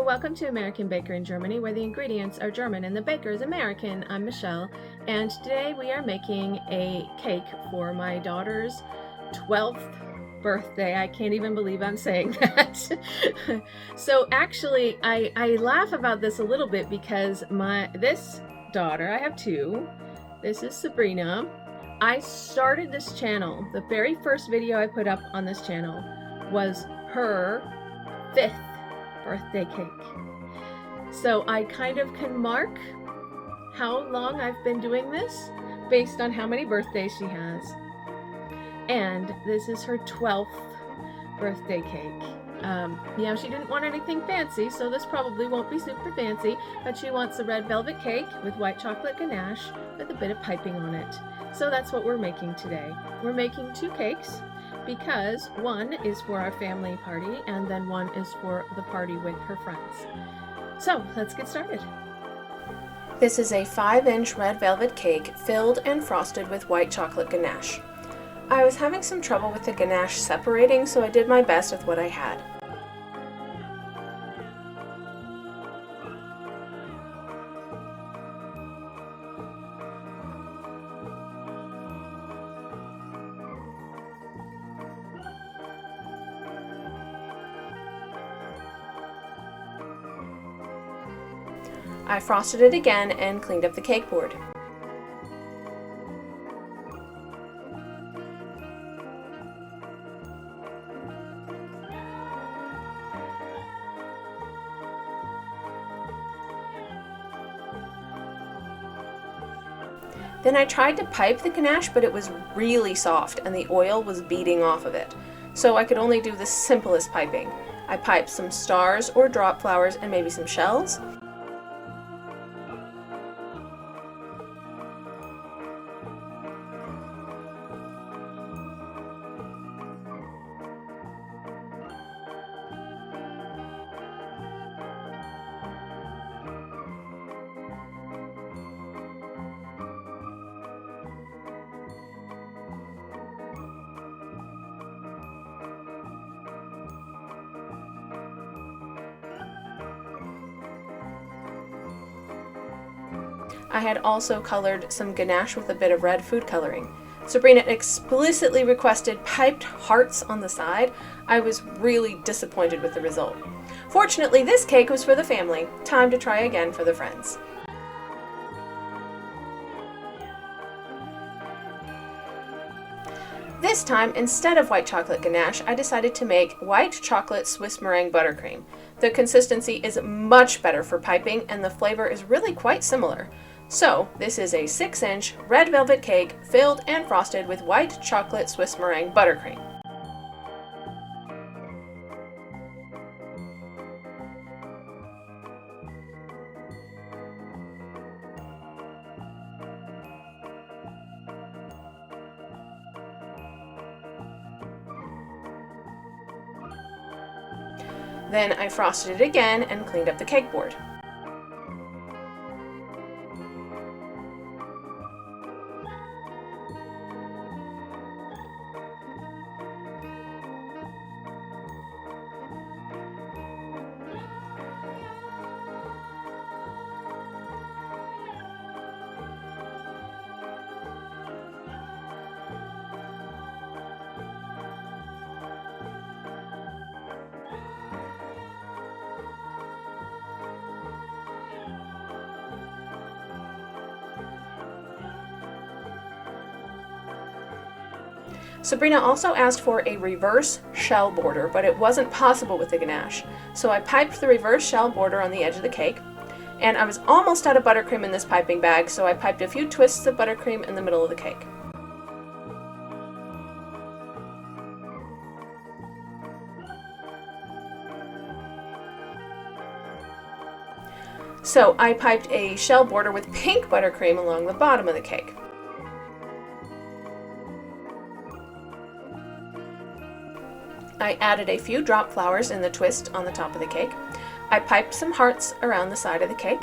welcome to American Baker in Germany, where the ingredients are German and the baker is American. I'm Michelle, and today we are making a cake for my daughter's 12th birthday. I can't even believe I'm saying that. So actually, I laugh about this a little bit because this daughter, I have two. This is Sabrina. I started this channel. The very first video I put up on this channel was her 5th birthday cake. So I kind of can mark how long I've been doing this based on how many birthdays she has. And this is her 12th birthday cake. She didn't want anything fancy, so this probably won't be super fancy, but she wants a red velvet cake with white chocolate ganache with a bit of piping on it. So that's what we're making today. We're making 2 cakes because one is for our family party and then one is for the party with her friends. So let's get started. This is a 5-inch red velvet cake filled and frosted with white chocolate ganache. I was having some trouble with the ganache separating, so I did my best with what I had. I frosted it again and cleaned up the cake board. Then I tried to pipe the ganache, but it was really soft and the oil was beading off of it. So I could only do the simplest piping. I piped some stars or drop flowers and maybe some shells. I had also colored some ganache with a bit of red food coloring. Sabrina explicitly requested piped hearts on the side. I was really disappointed with the result. Fortunately, this cake was for the family. Time to try again for the friends. This time, instead of white chocolate ganache, I decided to make white chocolate Swiss meringue buttercream. The consistency is much better for piping and the flavor is really quite similar. So, this is a 6-inch red velvet cake filled and frosted with white chocolate Swiss meringue buttercream. Then I frosted it again and cleaned up the cake board. Sabrina also asked for a reverse shell border, but it wasn't possible with the ganache. So I piped the reverse shell border on the edge of the cake, and I was almost out of buttercream in this piping bag, so I piped a few twists of buttercream in the middle of the cake. So I piped a shell border with pink buttercream along the bottom of the cake. I added a few drop flowers in the twist on the top of the cake. I piped some hearts around the side of the cake.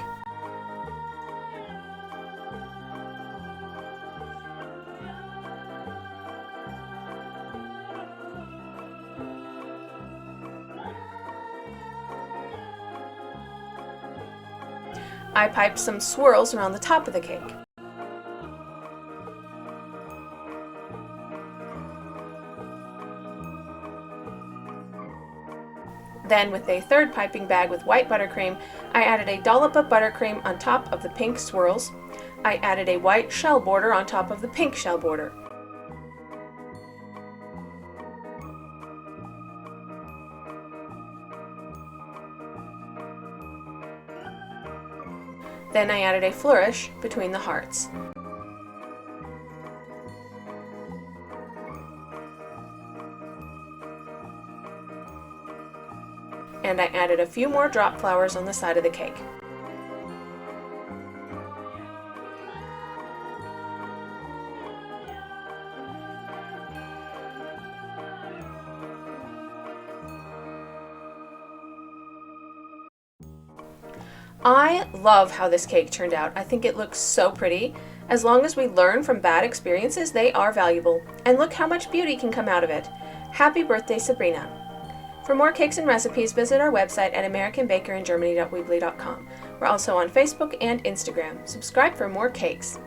I piped some swirls around the top of the cake. Then, with a third piping bag with white buttercream, I added a dollop of buttercream on top of the pink swirls. I added a white shell border on top of the pink shell border. Then I added a flourish between the hearts. And I added a few more drop flowers on the side of the cake. I love how this cake turned out. I think it looks so pretty. As long as we learn from bad experiences, they are valuable. And look how much beauty can come out of it. Happy birthday, Sabrina. For more cakes and recipes, visit our website at americanbakeryingermany.weebly.com. We're also on Facebook and Instagram. Subscribe for more cakes.